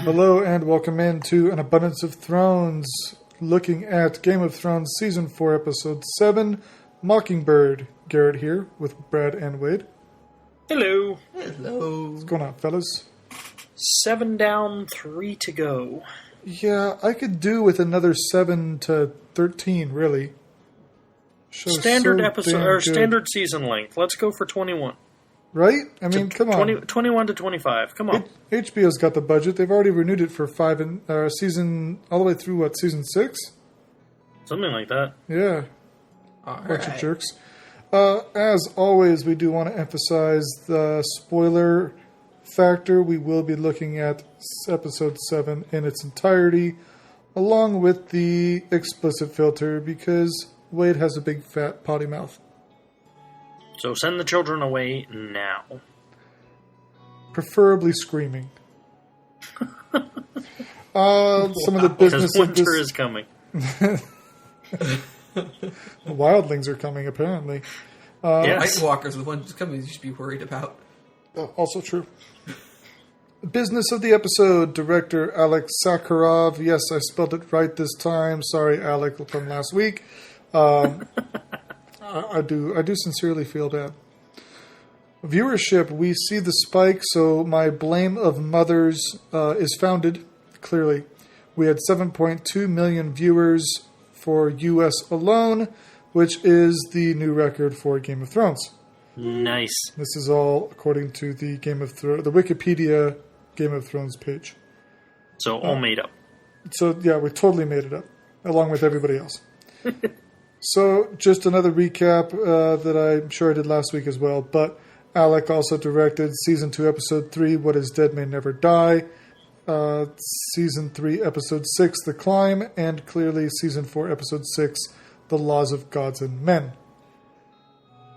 Hello and welcome into An Abundance of Thrones, looking at Game of Thrones Season 4, Episode 7, Mockingbird. Garrett here with Brad and Wade. Hello. Hello. What's going on, fellas? 7 down, 3 to go. Yeah, I could do with another 7 to 13, really. Show's Standard so episode damn or good. standard season length. Let's go for 21. Right? I mean, come on. 21 to 25. Come on. HBO's got the budget. They've already renewed it for season all the way through what, season 6? Something like that. Yeah. All Bunch of right. jerks. As always, we do want to emphasize the spoiler factor. We will be looking at episode 7 in its entirety, along with the explicit filter, because Wade has a big fat potty mouth. So send the children away now. Preferably screaming. Some of the business Because of this... winter is coming. Wildlings are coming, apparently. Yes. White Walkers are the ones coming you should be worried about. Also true. Business of the episode, director Alec Sakharov. Yes, I spelled it right this time. Sorry, Alec, from last week. I do sincerely feel bad. Viewership, we see the spike, so my blame of mothers is founded, clearly. We had 7.2 million viewers for US alone, which is the new record for Game of Thrones. Nice. This is all according to the the Wikipedia Game of Thrones page. So all made up. So yeah, we totally made it up, along with everybody else. So just another recap that I'm sure I did last week as well. But Alec also directed Season 2, Episode 3, What is Dead May Never Die. Season 3, Episode 6, The Climb. And clearly Season 4, Episode 6, The Laws of Gods and Men.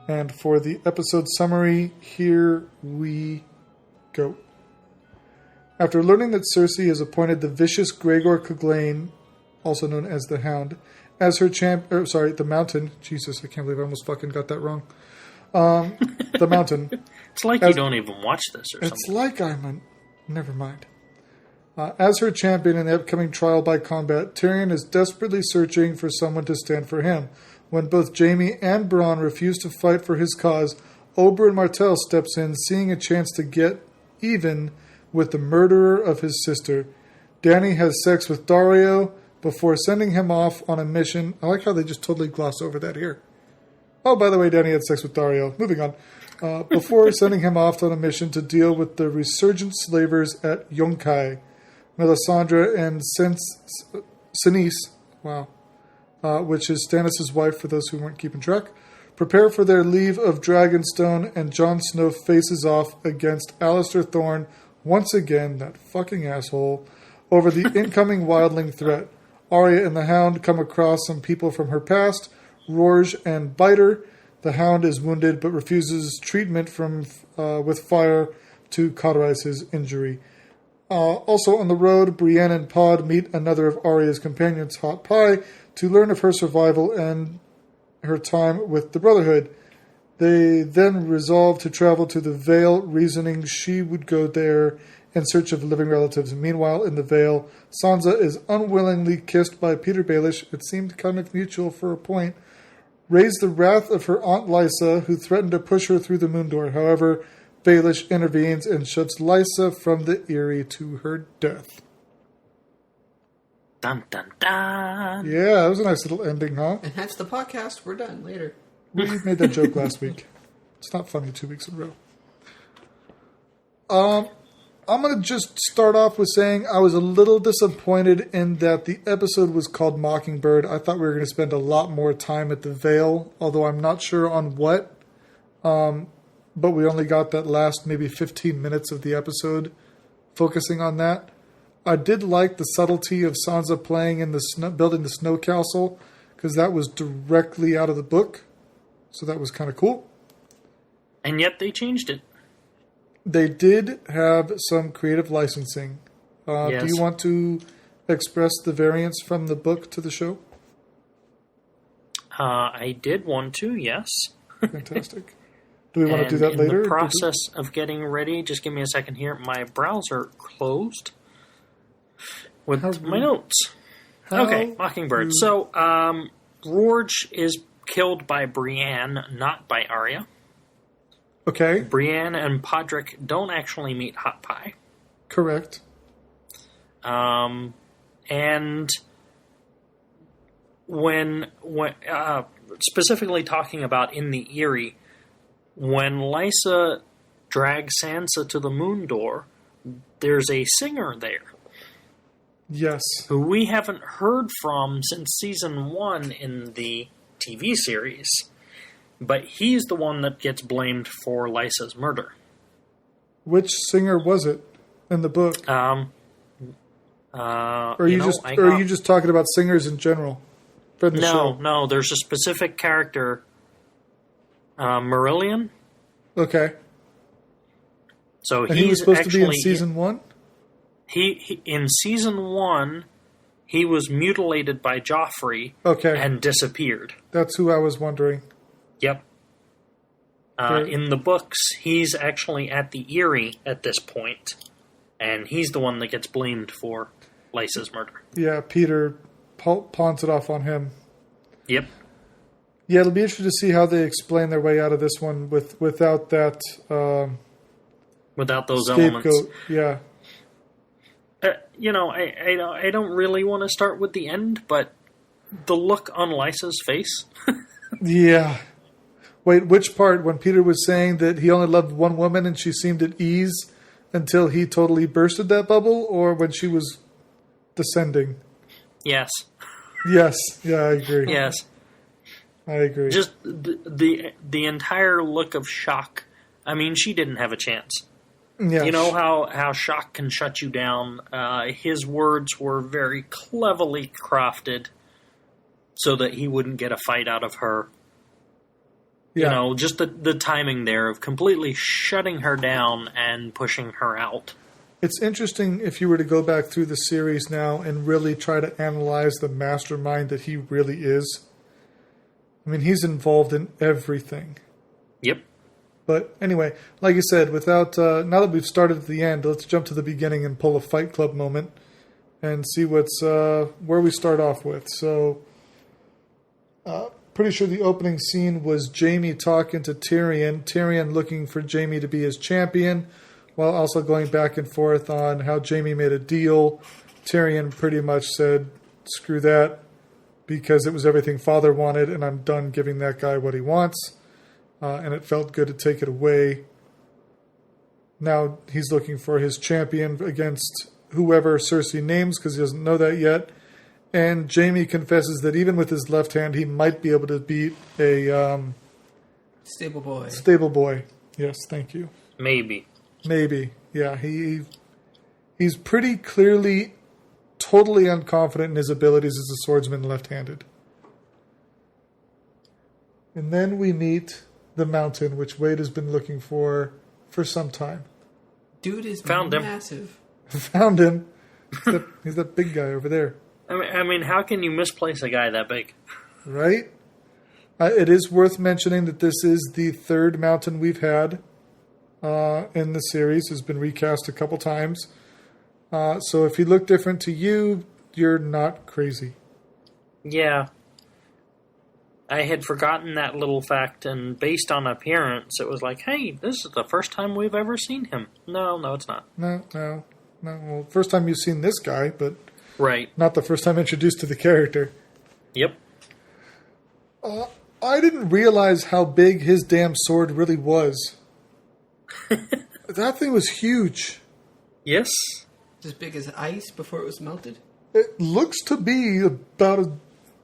And for the episode summary, here we go. After learning that Cersei has appointed the vicious Gregor Clegane, also known as the Hound, as her the Mountain. Jesus, I can't believe I almost fucking got that wrong. The Mountain. It's like you don't even watch this or something. It's like never mind. As her champion in the upcoming trial by combat, Tyrion is desperately searching for someone to stand for him. When both Jaime and Bronn refuse to fight for his cause, Oberyn Martell steps in, seeing a chance to get even with the murderer of his sister. Dany has sex with Daario before sending him off on a mission. I like how they just totally gloss over that here. Oh, by the way, Dany had sex with Daario. Moving on. Before sending him off on a mission to deal with the resurgent slavers at Yonkai. Melisandre and Cenise, which is Stannis' wife for those who weren't keeping track, prepare for their leave of Dragonstone, and Jon Snow faces off against Alistair Thorne, once again, that fucking asshole, over the incoming wildling threat. Arya and the Hound come across some people from her past, Rorge and Biter. The Hound is wounded but refuses treatment with fire to cauterize his injury. Also on the road, Brienne and Pod meet another of Arya's companions, Hot Pie, to learn of her survival and her time with the Brotherhood. They then resolve to travel to the Vale, reasoning she would go there in search of living relatives. Meanwhile, in the Vale, Sansa is unwillingly kissed by Peter Baelish. It seemed kind of mutual for a point. Raise the wrath of her Aunt Lysa, who threatened to push her through the moon door. However, Baelish intervenes and shuts Lysa from the Eyrie to her death. Dun, dun, dun. Yeah, that was a nice little ending, huh? And that's the podcast. We're done later. We made that joke last week. It's not funny 2 weeks in a row. I'm going to just start off with saying I was a little disappointed in that the episode was called Mockingbird. I thought we were going to spend a lot more time at the Vale, although I'm not sure on what. But we only got that last maybe 15 minutes of the episode focusing on that. I did like the subtlety of Sansa playing in the building the snow castle, because that was directly out of the book. So that was kind of cool. And yet they changed it. They did have some creative licensing. Yes. Do you want to express the variance from the book to the show? I did want to, yes. Fantastic. Do we want to do that later? In the process of getting ready, just give me a second here. My browser closed. with How my rude. notes. Okay, Mockingbird. rude. So, Rorge is killed by Brienne, not by Arya. Okay, Brienne and Podrick don't actually meet Hot Pie. correct. And when specifically talking about in the Eyrie, when Lysa drags Sansa to the Moon Door, there's a singer there Yes. who we haven't heard from since season 1 in the TV series. But he's the one that gets blamed for Lysa's murder. Which singer was it in the book? Or are you just talking about singers in general for the show? No. There's a specific character, Marillion. Okay. So And he was supposed to be in season 1? He in season 1, he was mutilated by Joffrey. Okay. And disappeared. That's who I was wondering. Yep. Right. In the books, he's actually at the Eyrie at this point, and he's the one that gets blamed for Lysa's murder. Yeah, Peter pawns it off on him. Yep. Yeah, it'll be interesting to see how they explain their way out of this one without that Without those scapegoat. elements. Yeah. I don't really want to start with the end, but the look on Lysa's face. Yeah. Wait, which part? When Peter was saying that he only loved one woman and she seemed at ease until he totally bursted that bubble, or when she was descending? Yes. Yes. Yeah, I agree. Yes. I agree. Just the entire look of shock. I mean, she didn't have a chance. Yeah. You know how shock can shut you down? His words were very cleverly crafted so that he wouldn't get a fight out of her. Yeah. You know, just the timing there of completely shutting her down and pushing her out. It's interesting if you were to go back through the series now and really try to analyze the mastermind that he really is. I mean, he's involved in everything. Yep. But anyway, like you said, without now that we've started at the end, let's jump to the beginning and pull a Fight Club moment and see what's where we start off with. So, pretty sure the opening scene was Jaime talking to Tyrion. Tyrion looking for Jaime to be his champion, while also going back and forth on how Jaime made a deal. Tyrion pretty much said, "Screw that," because it was everything Father wanted, and I'm done giving that guy what he wants. And it felt good to take it away. Now he's looking for his champion against whoever Cersei names, because he doesn't know that yet. And Jaime confesses that even with his left hand, he might be able to beat a Stable boy. stable boy. Yes, thank you. Maybe. Yeah, he's pretty clearly totally unconfident in his abilities as a swordsman left-handed. And then we meet the mountain, which Wade has been looking for some time. Dude is Found him. massive. Found him. He's that big guy over there. I mean, how can you misplace a guy that big? Right? It is worth mentioning that this is the third mountain we've had in the series. It's been recast a couple times. So if he looked different to you, you're not crazy. Yeah. I had forgotten that little fact, and based on appearance, it was like, hey, this is the first time we've ever seen him. No, it's not. No. Well, first time you've seen this guy, but Right. not the first time introduced to the character. Yep. I didn't realize how big his damn sword really was. That thing was huge. Yes. As big as ice before it was melted. It looks to be about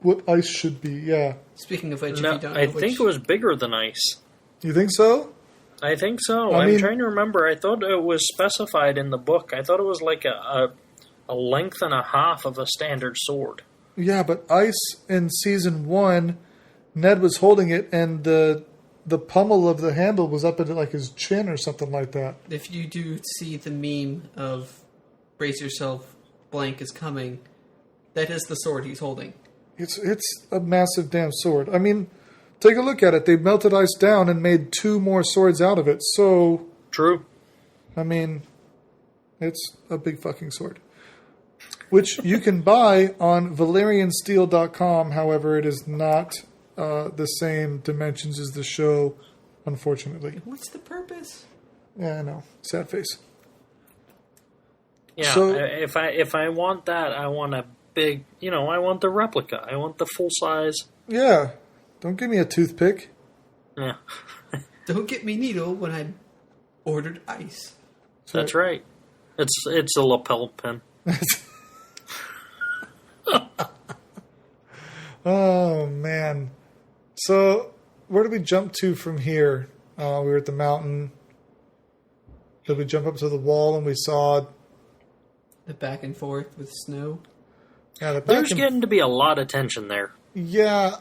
what ice should be, yeah. Speaking of which, No, if you don't know I think it was bigger than ice. You think so? I think so. I I'm mean- trying to remember. I thought it was specified in the book. I thought it was like a length and a half of a standard sword. Yeah, but ice in season 1, Ned was holding it, and the pommel of the handle was up at like his chin or something like that. If you do see the meme of brace yourself, blank is coming, that is the sword he's holding. It's a massive damn sword. I mean, take a look at it. They melted ice down and made 2 more swords out of it. So, True. I mean, it's a big fucking sword. which you can buy on ValerianSteel.com. However, it is not the same dimensions as the show, unfortunately. What's the purpose? Yeah, I know. Sad face. Yeah, So, if I want that, I want a big, I want the replica. I want the full size. yeah, don't give me a toothpick. Yeah, Don't get me needle when I ordered ice. that's right. It's a lapel pin. Oh, man. So, where do we jump to from here? We were at the mountain. Did we jump up to the wall and we saw... The back and forth with snow. Yeah, the back There's and- getting to be a lot of tension there. Yeah,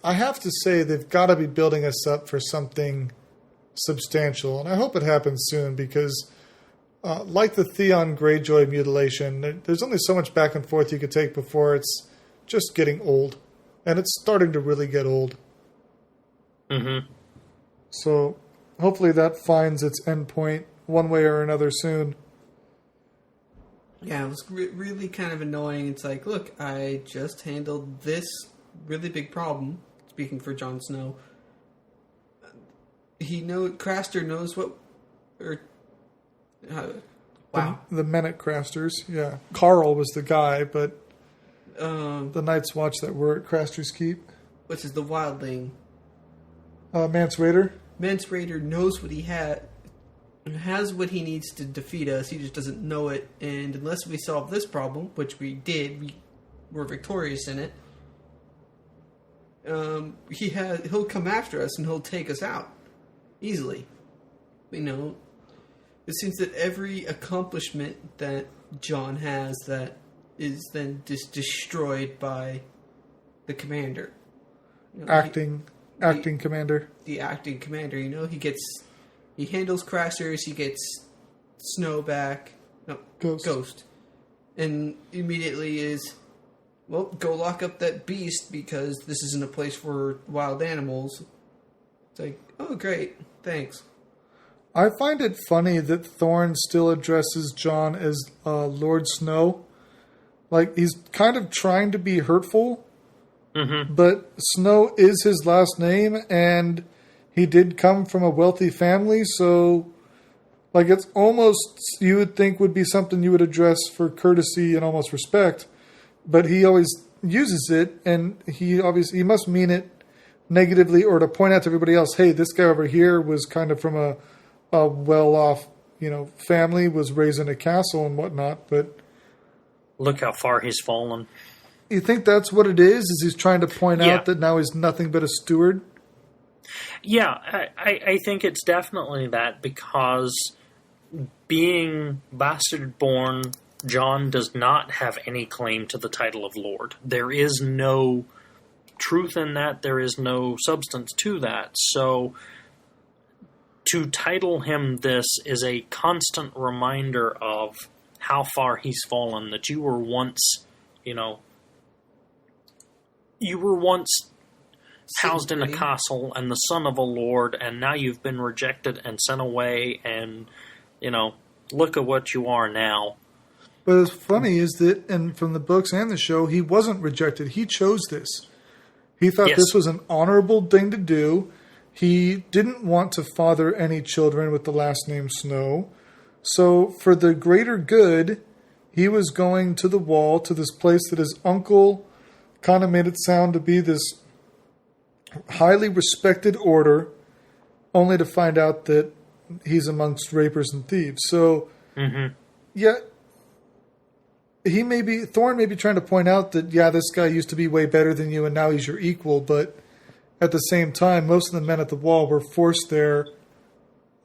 I have to say they've got to be building us up for something substantial, and I hope it happens soon because, like the Theon Greyjoy mutilation, there's only so much back and forth you could take before it's just getting old, and it's starting to really get old. Mm-hmm. So hopefully that finds its end point one way or another soon. Yeah, it was really kind of annoying. It's like, look, I just handled this really big problem. Speaking for Jon Snow, Craster knows what, wow. The men at Craster's, yeah. Carl was the guy, but The Night's Watch that were at Craster's Keep. Which is the wildling. Mance Raider. Mance Raider knows what he has what he needs to defeat us. He just doesn't know it. And unless we solve this problem, which we did, we were victorious in it. He'll come after us and he'll take us out easily. It seems that every accomplishment that Jon has that is then just destroyed by the commander. Acting commander. The acting commander, he handles Crashers, he gets Snow back. No, Ghost. And immediately is, well, go lock up that beast because this isn't a place for wild animals. It's like, oh, great, thanks. I find it funny that Thorne still addresses Jon as Lord Snow. Like, he's kind of trying to be hurtful, but Snow is his last name, and he did come from a wealthy family, so, like, it's almost, you would think would be something you would address for courtesy and almost respect, but he always uses it, and he must mean it negatively or to point out to everybody else, hey, this guy over here was kind of from a well-off, family, was raised in a castle and whatnot, but... Look how far he's fallen. You think that's what it is? Is he's trying to point out that now he's nothing but a steward? Yeah, I think it's definitely that because being bastard-born, Jon does not have any claim to the title of Lord. There is no truth in that. There is no substance to that. So to title him this is a constant reminder of how far he's fallen, that you were once, housed in a castle and the son of a lord, and now you've been rejected and sent away, and, look at what you are now. But what's funny is that, and from the books and the show, he wasn't rejected. He chose this. He thought this was an honorable thing to do. He didn't want to father any children with the last name Snow. So for the greater good, he was going to the wall, to this place that his uncle kind of made it sound to be this highly respected order, only to find out that he's amongst rapers and thieves. So, Thorne may be trying to point out that, this guy used to be way better than you and now he's your equal, but at the same time, most of the men at the wall were forced there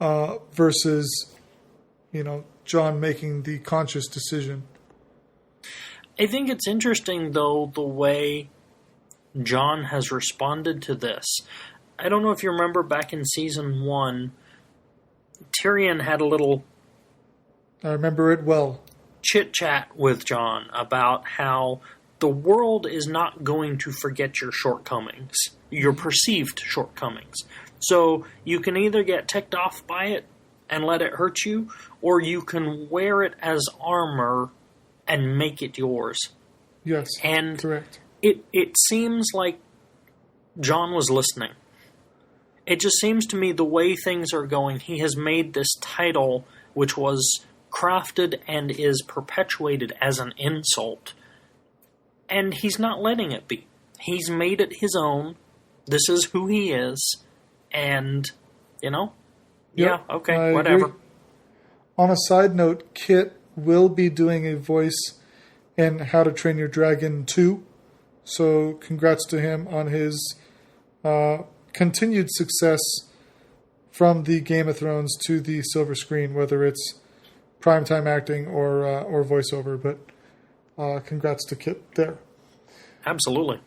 versus, Jon making the conscious decision. I think it's interesting, though, the way Jon has responded to this. I don't know if you remember back in Season 1, Tyrion had a little... I remember it well. Chit-chat with Jon about how the world is not going to forget your shortcomings, your perceived shortcomings. So you can either get ticked off by it and let it hurt you, or you can wear it as armor and make it yours. Yes, and correct. It seems like John was listening. It just seems to me the way things are going, he has made this title, which was crafted and is perpetuated as an insult, and he's not letting it be. He's made it his own. This is who he is, and, Yep, yeah, okay, I whatever. agree. On a side note, Kit will be doing a voice in How to Train Your Dragon 2, so congrats to him on his continued success from the Game of Thrones to the silver screen, whether it's primetime acting or voiceover. But congrats to Kit there. Absolutely.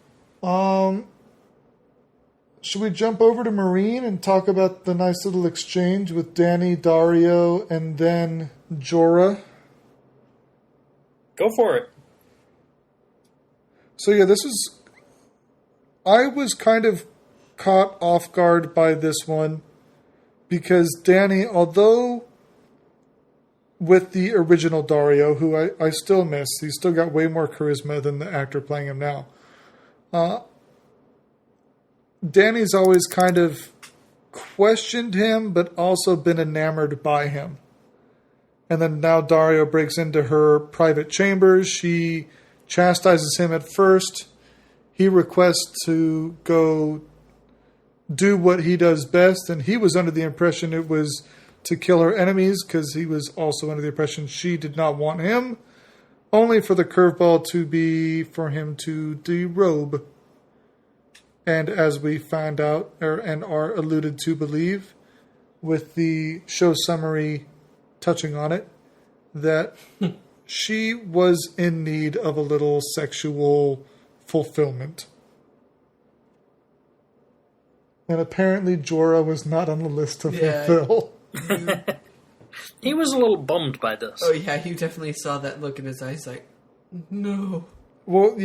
Should we jump over to Marine and talk about the nice little exchange with Danny, Dario, and then Jorah? Go for it. So yeah, I was kind of caught off guard by this one because Danny, although with the original Dario, who I still miss, he's still got way more charisma than the actor playing him now. Danny's always kind of questioned him, but also been enamored by him. And then now Dario breaks into her private chambers. She chastises him at first. He requests to go do what he does best, and he was under the impression it was to kill her enemies because he was also under the impression she did not want him, only for the curveball to be for him to derobe. And as we find out, and are alluded to believe, with the show summary touching on it, that she was in need of a little sexual fulfillment. And apparently Jorah was not on the list to fulfill. He was a little bummed by this. Oh yeah, you definitely saw that look in his eyes like, no. Well,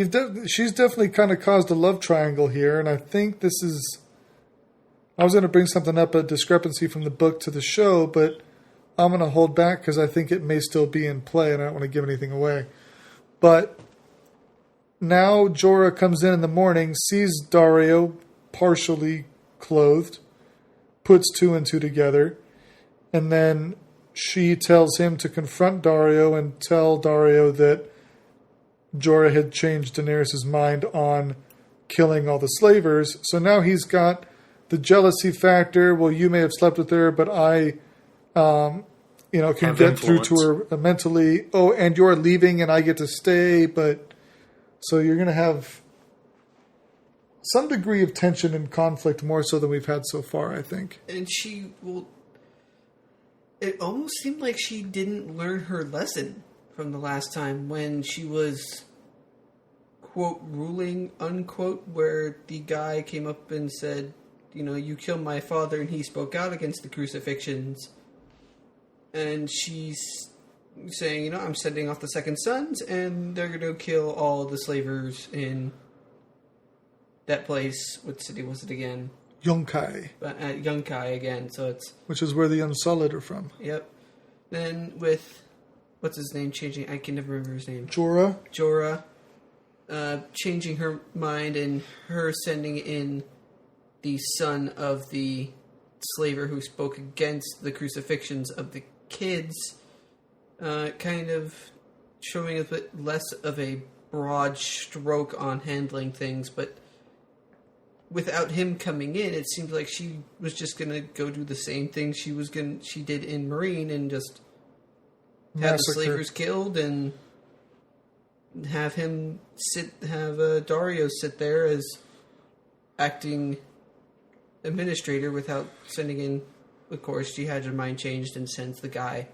she's definitely kind of caused a love triangle here, and I think this is... I was going to bring something up, a discrepancy from the book to the show, but I'm going to hold back because I think it may still be in play, and I don't want to give anything away. But now Jorah comes in the morning, sees Dario partially clothed, puts two and two together, and then she tells him to confront Dario and tell Dario that Jorah had changed Daenerys' mind on killing all the slavers. So now he's got the jealousy factor. Well, you may have slept with her, but I, can get through to her mentally. Oh, and you're leaving and I get to stay. But so you're going to have some degree of tension and conflict, more so than we've had so far, I think. And it almost seemed like she didn't learn her lesson from the last time when she was, quote, ruling, unquote, where the guy came up and said, you killed my father, and he spoke out against the crucifixions. And she's saying, I'm sending off the second sons, and they're going to kill all the slavers in that place. What city was it again? Yunkai. At Yunkai again, so it's... Which is where the Unsullied are from. Yep. Then with... What's his name changing? I can never remember his name. Jorah. Changing her mind and her sending in the son of the slaver who spoke against the crucifixions of the kids, kind of showing a bit less of a broad stroke on handling things, but without him coming in, it seemed like she was just going to go do the same thing she did in Marine and just have the slavers killed and have Dario sit there as acting administrator without sending in. Of course, she had her mind changed and sends the guy.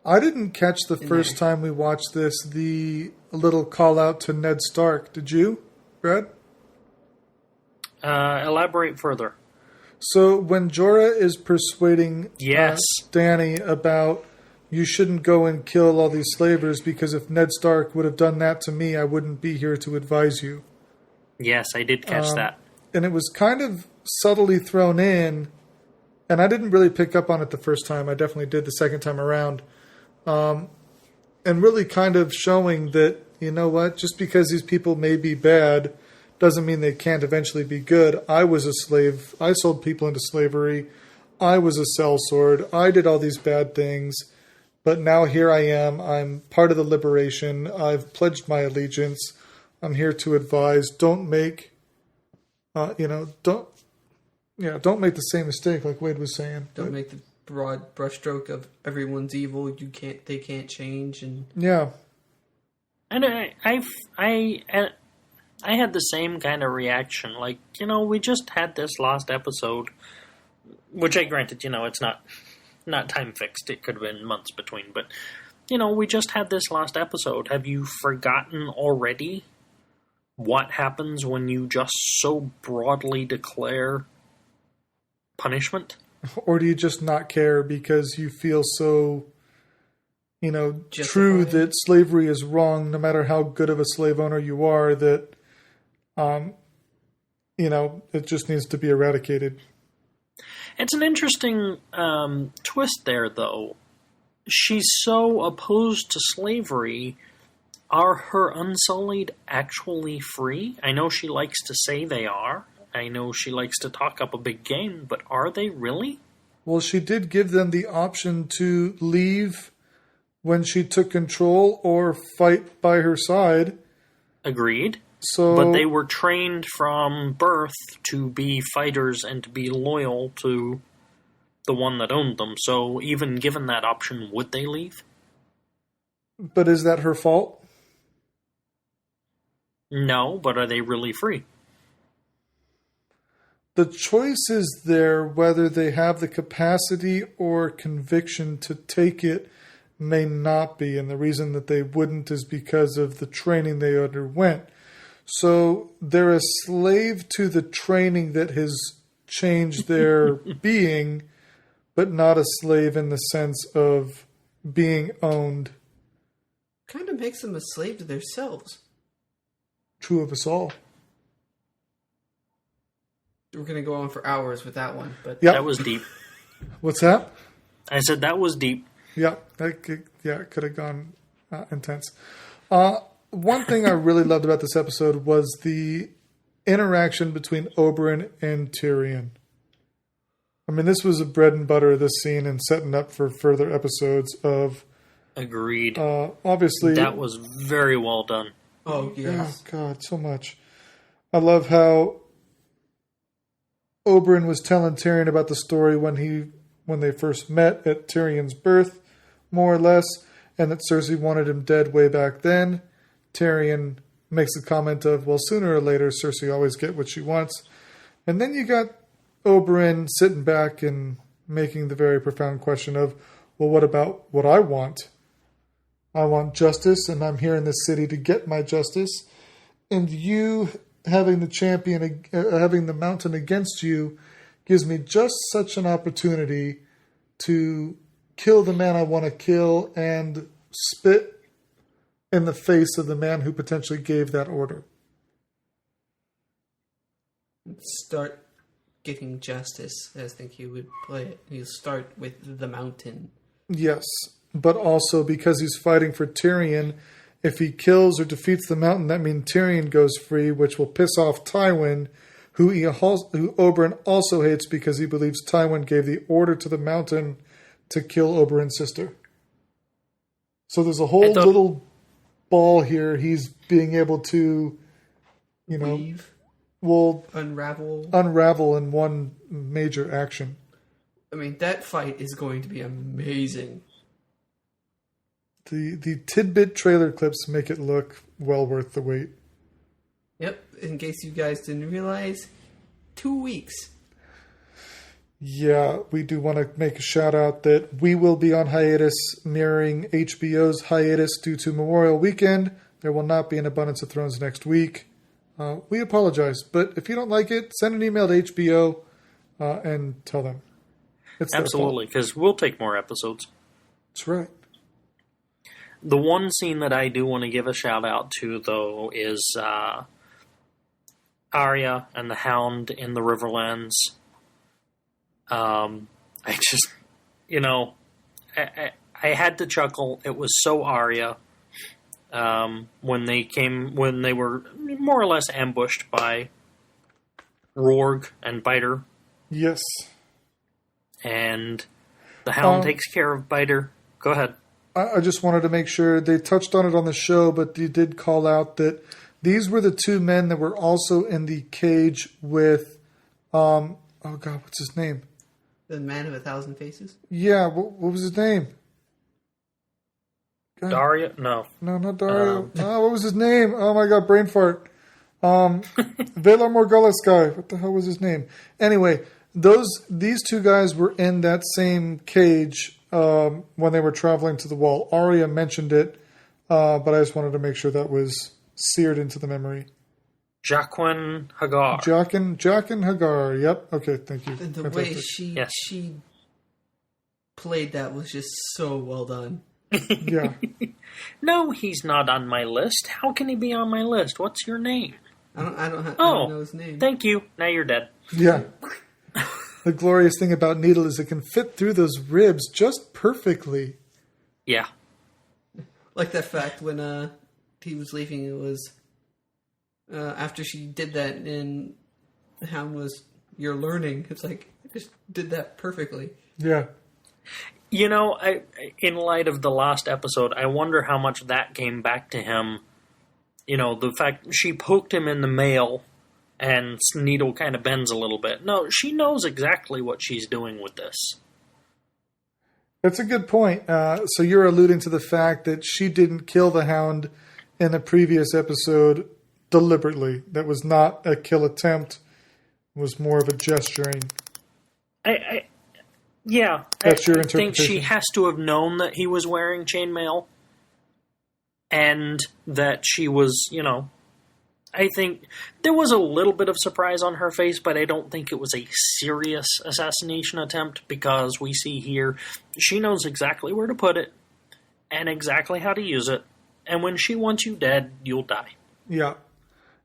I didn't catch the first time we watched this, the little call out to Ned Stark. Did you, Brad? Elaborate further. So when Jorah is persuading Danny about you shouldn't go and kill all these slavers because if Ned Stark would have done that to me, I wouldn't be here to advise you. Yes, I did catch that. And it was kind of subtly thrown in, and I didn't really pick up on it the first time. I definitely did the second time around. and really kind of showing that, you know what, just because these people may be bad doesn't mean they can't eventually be good. I was a slave. I sold people into slavery. I was a sellsword. I did all these bad things. But now here I am. I'm part of the liberation. I've pledged my allegiance. I'm here to advise. Don't make, don't make the same mistake like Wade was saying. Don't make the broad brushstroke of everyone's evil. They can't change, and yeah. And I had the same kind of reaction. Like, we just had this last episode, which I granted, it's not time fixed. It could have been months between, but we just had this last episode. Have you forgotten already what happens when you just so broadly declare punishment? Or do you just not care because you feel so, true that slavery is wrong, no matter how good of a slave owner you are, that, it just needs to be eradicated? It's an interesting twist there, though. She's so opposed to slavery. Are her Unsullied actually free? I know she likes to say they are. I know she likes to talk up a big game, but are they really? Well, she did give them the option to leave when she took control or fight by her side. Agreed. But they were trained from birth to be fighters and to be loyal to the one that owned them. So even given that option, would they leave? But is that her fault? No, but are they really free? The choice is there. Whether they have the capacity or conviction to take it may not be. And the reason that they wouldn't is because of the training they underwent. So they're a slave to the training that has changed their being, but not a slave in the sense of being owned. Kind of makes them a slave to themselves. True of us all. We're going to go on for hours with that one. But That was deep. What's that? I said that was deep. Yeah, it could have gone intense. One thing I really loved about this episode was the interaction between Oberyn and Tyrion. I mean, this was a bread and butter of this scene and setting up for further episodes of... Agreed. Obviously... That was very well done. Oh, yes. Oh, God, so much. I love how Oberyn was telling Tyrion about the story when they first met at Tyrion's birth, more or less, and that Cersei wanted him dead way back then. Tyrion makes the comment of, well, sooner or later, Cersei always get what she wants. And then you got Oberyn sitting back and making the very profound question of, well, what about what I want? I want justice, and I'm here in this city to get my justice. And you having the mountain against you gives me just such an opportunity to kill the man I want to kill and spit in the face of the man who potentially gave that order. Start getting justice, as I think you would play it. You start with the mountain. Yes, but also because he's fighting for Tyrion, if he kills or defeats the mountain, that means Tyrion goes free, which will piss off Tywin, who Oberyn also hates because he believes Tywin gave the order to the mountain to kill Oberyn's sister. So there's a whole little ball here. He's being able to, Weave, unravel in one major action. I mean, that fight is going to be amazing. The tidbit trailer clips make it look well worth the wait. Yep, in case you guys didn't realize, 2 weeks. Yeah, we do want to make a shout out that we will be on hiatus mirroring HBO's hiatus due to Memorial Weekend. There will not be an Abundance of Thrones next week. We apologize, but if you don't like it, send an email to HBO and tell them. It's absolutely, because we'll take more episodes. That's right. The one scene that I do want to give a shout out to, though, is Arya and the Hound in the Riverlands. I just, I had to chuckle. It was so Arya when they were more or less ambushed by Rourke and Biter. Yes. And the Hound takes care of Biter. Go ahead. I just wanted to make sure they touched on it on the show, but you did call out that these were the two men that were also in the cage with, oh God, what's his name? The Man of 1,000 Faces? Yeah, what was his name? God. Daria? No. No, not Dario. What was his name? Oh my God, brain fart. Valar Morghulis guy. What the hell was his name? Anyway, these two guys were in that same cage when they were traveling to the wall. Arya mentioned it, but I just wanted to make sure that was seared into the memory. Jaqen Hagar. Jaqen Hagar. Yep. Okay, thank you. And the way she played that was just so well done. Yeah. No, he's not on my list. How can he be on my list? What's your name? I don't know his name. Thank you. Now you're dead. Yeah. The glorious thing about Needle is it can fit through those ribs just perfectly. Yeah. Like that fact when he was leaving, it was after she did that and the Hound was, "You're learning." It's like, I just did that perfectly. Yeah. You know, in light of the last episode, I wonder how much that came back to him. You know, the fact she poked him in the mail and Needle kind of bends a little bit. No, she knows exactly what she's doing with this. That's a good point. So you're alluding to the fact that she didn't kill the Hound in the previous episode deliberately. That was not a kill attempt. It was more of a gesturing. Yeah. That's your I interpretation. think she has to have known that he was wearing chainmail and that she was, you know, I think there was a little bit of surprise on her face, but I don't think it was a serious assassination attempt because we see here she knows exactly where to put it and exactly how to use it. And when she wants you dead, you'll die. Yeah.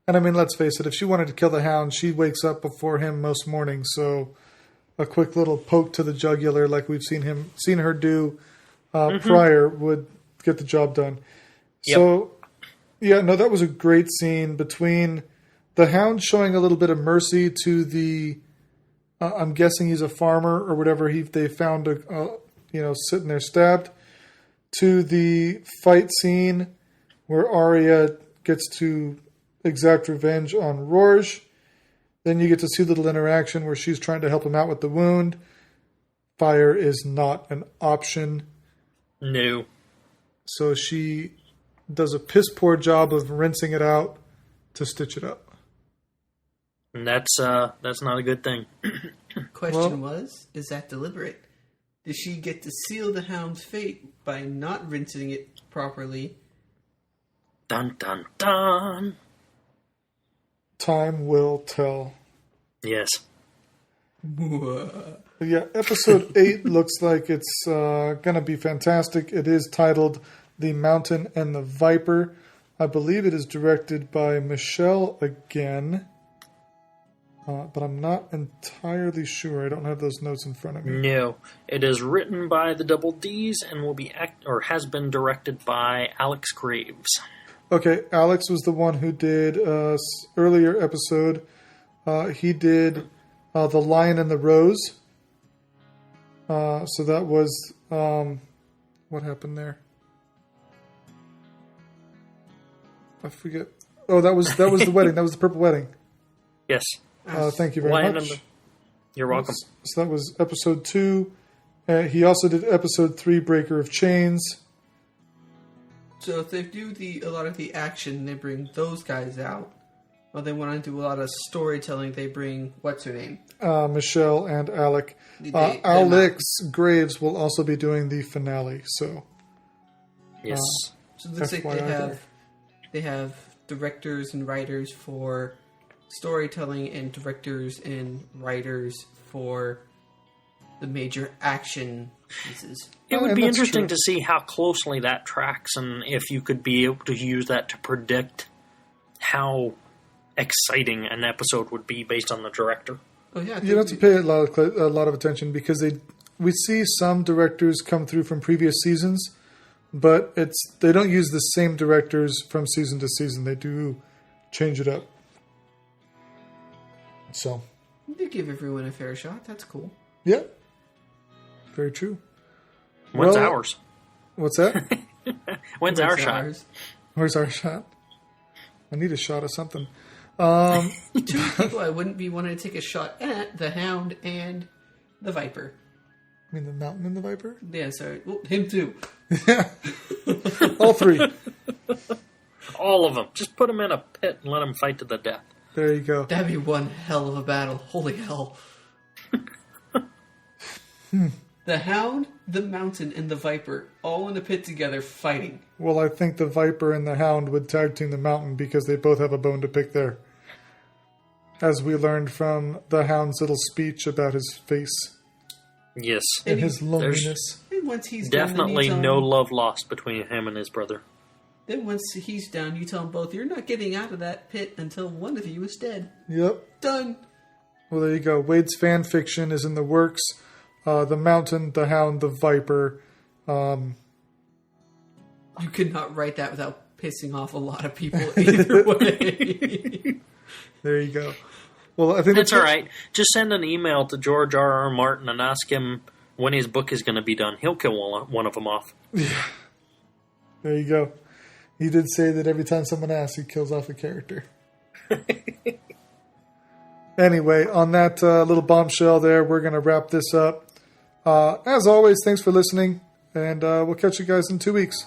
And I mean, let's face it, if she wanted to kill the Hound, she wakes up before him most mornings, so a quick little poke to the jugular like we've seen her do prior would get the job done. Yep. So, yeah, no, that was a great scene between the Hound showing a little bit of mercy to the, I'm guessing he's a farmer or whatever they found, sitting there stabbed, to the fight scene where Arya gets to exact revenge on Rorge. Then you get to see a little interaction where she's trying to help him out with the wound. Fire is not an option. No. So she does a piss poor job of rinsing it out to stitch it up. And that's not a good thing. Question is that deliberate? Did she get to seal the Hound's fate by not rinsing it properly? Dun dun dun. Time will tell. Yes. Yeah, episode 8 looks like it's going to be fantastic. It is titled The Mountain and the Viper. I believe it is directed by Michelle again. But I'm not entirely sure. I don't have those notes in front of me. No. It is written by the Double D's and will be has been directed by Alex Graves. Okay, Alex was the one who did earlier episode. He did The Lion and the Rose. So that was what happened there? I forget. Oh, that was the wedding. That was the purple wedding. Yes. Thank you very much. You're welcome. So that was episode 2. He also did episode 3, Breaker of Chains. So if they do a lot of the action, they bring those guys out. Or they want to do a lot of storytelling, they bring, what's her name? Michelle and Alec. Alex Graves will also be doing the finale, so. Yes. So it looks like they have directors and writers for storytelling and directors and writers for the major action pieces. It would be interesting to see how closely that tracks and if you could be able to use that to predict how exciting an episode would be based on the director. Oh yeah, you have to pay a lot of attention because we see some directors come through from previous seasons, but they don't use the same directors from season to season. They do change it up. So they give everyone a fair shot. That's cool. Yeah, very true. When's ours? What's that? When's our shot? Where's our shot? I need a shot of something. Two people I wouldn't be wanting to take a shot at: the Hound and the Viper. I mean, the Mountain and the Viper? Yeah, sorry. Well, him too. Yeah. All three. All of them. Just put them in a pit and let them fight to the death. There you go. That'd be one hell of a battle. Holy hell. The Hound, the Mountain, and the Viper all in a pit together fighting. Well, I think the Viper and the Hound would tag team the Mountain because they both have a bone to pick there. As we learned from the Hound's little speech about his face. Yes. And his loneliness. And once he's definitely done, no love lost between him and his brother. Then once he's done, you tell them both, you're not getting out of that pit until one of you is dead. Yep. Done. Well, there you go. Wade's fan fiction is in the works. The Mountain, the Hound, the Viper. You could not write that without pissing off a lot of people either way. There you go. Well, I think that's all right. Just send an email to George R.R. Martin and ask him when his book is going to be done. He'll kill one of them off. Yeah. There you go. He did say that every time someone asks, he kills off a character. Anyway, on that little bombshell there, we're going to wrap this up. As always, thanks for listening, and we'll catch you guys in 2 weeks.